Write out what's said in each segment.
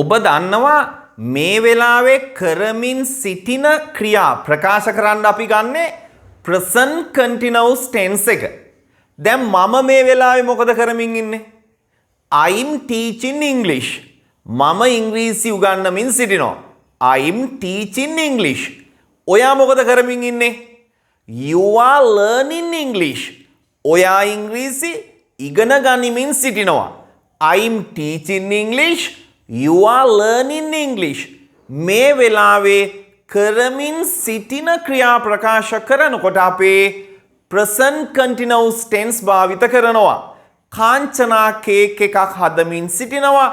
ඔබ දන්නවා මේ වෙලාවේ කරමින් සිටින ක්‍රියා ප්‍රකාශ කරන්න අපි ගන්නේ present continuous tense එක. දැන් මම මේ වෙලාවේ මොකද කරමින් ඉන්නේ? I'm teaching English. මම ඉංග්‍රීසි උගන්වමින් සිටිනවා. I'm teaching English. ඔයා මොකද කරමින් ඉන්නේ? You are learning English. ඔයා ඉංග්‍රීසි ඉගෙන ගනිමින් සිටිනවා. I'm teaching English. You are learning English. මේ වෙලාවේ කරමින් සිටින ක්‍රියා ප්‍රකාශ කරනකොට අපේ present continuous tense භාවිත කරනවා. කාංචනා කේක් එකක් හදමින් සිටිනවා.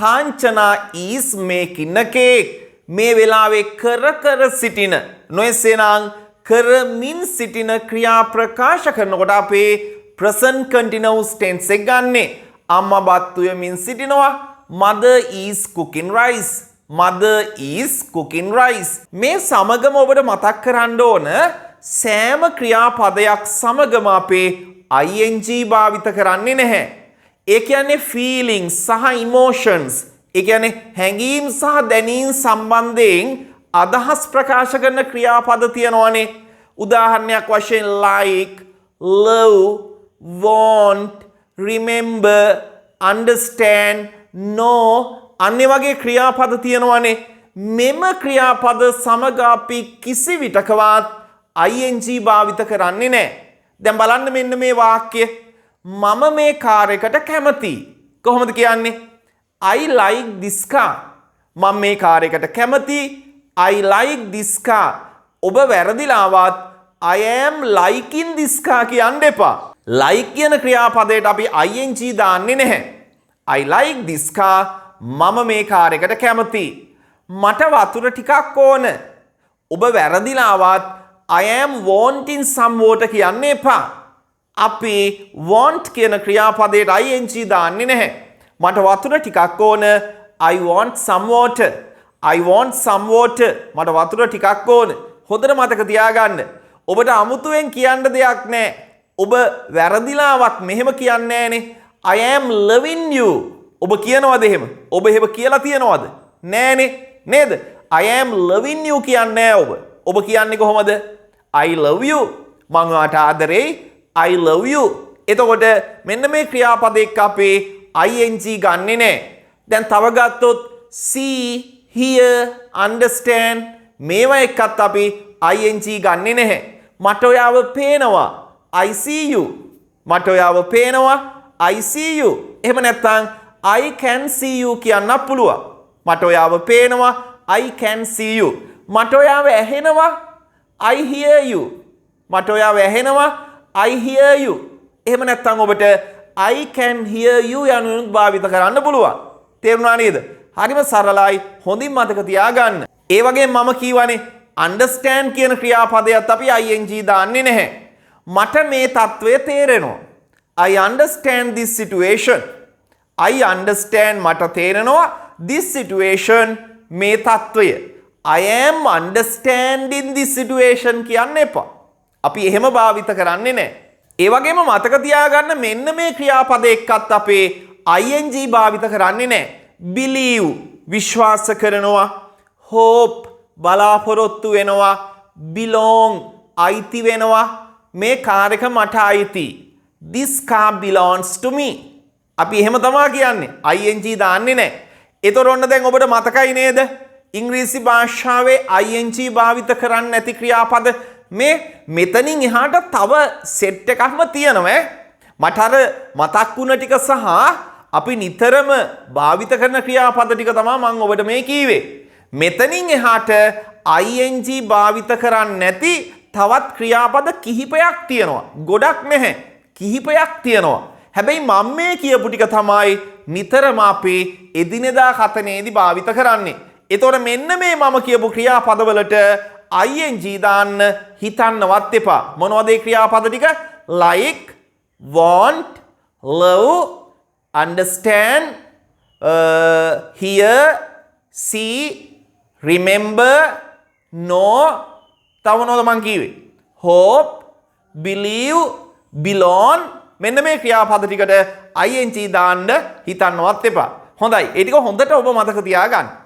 Kanchana is making a cake. මේ වෙලාවේ කර සිටින නොයසේනම් කරමින් සිටින ක්‍රියා ප්‍රකාශ කරනකොට අපේ present continuous tense එක ගන්නෙ. අම්මා බත් උයමින් සිටිනවා. Mother is cooking rice. Mother is cooking rice. මේ සමගම ඔබට මතක් කරන්න ඕන සෑම ක්‍රියාපදයක් සමගම අපේ ing භාවිත කරන්නේ නැහැ. ඒ කියන්නේ feelings සහ emotions. ඒ කියන්නේ හැඟීම් සහ දැනීම් සම්බන්ධයෙන් අදහස් ප්‍රකාශ කරන ක්‍රියාපද තියෙනවානේ. උදාහරණයක් වශයෙන් like, love, want, remember, understand, know අන්නේ වගේ ක්‍රියාපද තියෙනවානේ. මෙම ක්‍රියාපද සමග අපි කිසි විටකවත් ing භාවිත කරන්නේ නැහැ. දැන් බලන්න මෙන්න මේ වාක්‍ය. මම මේ කාර් එකට කැමතියි. කොහොමද කියන්නේ? I like this car. මම මේ කාර් එකට කැමතියි. I like this car. ඔබ වැරදිලාවත් I am liking this car කියන්න එපා. like කියන ක්‍රියාපදයට අපි ing දාන්නේ නැහැ. I like this car. මම මේ කාර් එකට කැමතියි. මට වතුර ටිකක් ඕන. ඔබ වැරදිලාවත් I am wanting some water කියන්න එපා. අපි want කියන ක්‍රියාපදයට ing දාන්නේ නැහැ. මට වතුර ටිකක් ඕන. I want some water. I want some water. මට වතුර ටිකක් ඕන. හොඳට මතක තියාගන්න. ඔබට අමුතුවෙන් කියන්න දෙයක් නැහැ. ඔබ වැරදිලාවත් මෙහෙම කියන්නේ නැහනේ. I am loving you. ඔබ කියනවද එහෙම? ඔබ එහෙම කියලා තියනවද? නෑනේ. නේද? I am loving you කියන්නේ නැහැ ඔබ. ඔබ කියන්නේ කොහොමද? I love you. මම ඔයාට ආදරෙයි. I love you. එතකොට මෙන්න මේ ක්‍රියාපද එක්ක අපේ ing ගන්නෙ නෑ. දැන් තව ගත්තොත් see, hear, understand මේවා එක්කත් අපි ing ගන්නෙ නැහැ. මට ඔයාව පේනවා. I see you. මට ඔයාව පේනවා. I see you. එහෙම නැත්නම් I can see you කියන්න පුළුවන්. මට ඔයාව පේනවා. I can see you. මට ඔයාව ඇහෙනවා. I hear you. මට ඔයාව ඇහෙනවා. I hear you. එහෙම නැත්නම් ඔබට I can hear you යනුවෙන් භාවිත කරන්න පුළුවන්. තේරුණා නේද? හරිම සරලයි. හොඳින් මතක තියාගන්න. ඒ වගේම මම කියවනේ understand කියන ක්‍රියාපදයට අපි ing දාන්නේ නැහැ. මට මේ తත්වය තේරෙනවා. I understand this situation. I understand මට තේරෙනවා this situation මේ తත්වය. I am understanding this situation කියන්න එපා. අපි එහෙම භාවිත කරන්නේ නැහැ. ඒ වගේම මතක තියාගන්න මෙන්න මේ ක්‍රියාපද එක්කත් අපේ ing භාවිත කරන්නේ නැහැ. believe විශ්වාස කරනවා. hope බලාපොරොත්තු වෙනවා. belong අයිති වෙනවා. මේ කාර් එක මට අයිති. this car belongs to me. අපි එහෙම තමයි කියන්නේ. ing දාන්නේ නැහැ. ඒතර ඔන්න දැන් ඔබට මතකයි නේද? ඉංග්‍රීසි භාෂාවේ ing භාවිත කරන්නේ නැති ක්‍රියාපද මේ මෙතනින් එහාට තව සෙට් එකක්ම තියෙනවා. මට අර මතක් වුණ ටික සහ අපි නිතරම භාවිත කරන ක්‍රියාපද ටික තමයි මම ඔබට මේ කීවේ. මෙතනින් එහාට ing භාවිත කරන්නේ නැති තවත් ක්‍රියාපද කිහිපයක් තියෙනවා. ගොඩක් නැහැ. කිහිපයක් තියෙනවා. හැබැයි මම මේ කියපු ටික තමයි නිතරම අපි එදිනෙදා කතනේදී භාවිත කරන්නේ. ඒතකොට මෙන්න මේ මම කියපු ක්‍රියාපදවලට ing දාන්න හිතන්නවත් එපා. මොනවද ඒ ක්‍රියාපද ටික? like, want, love, understand, hear, see, remember, know. තව මොනවද මං කිව්වේ? hope, believe, belong. මෙන්න මේ ක්‍රියාපද ටිකට ing දාන්න හිතන්නවත් එපා. හොඳයි. ඒ ටික හොඳට ඔබ මතක තියාගන්න.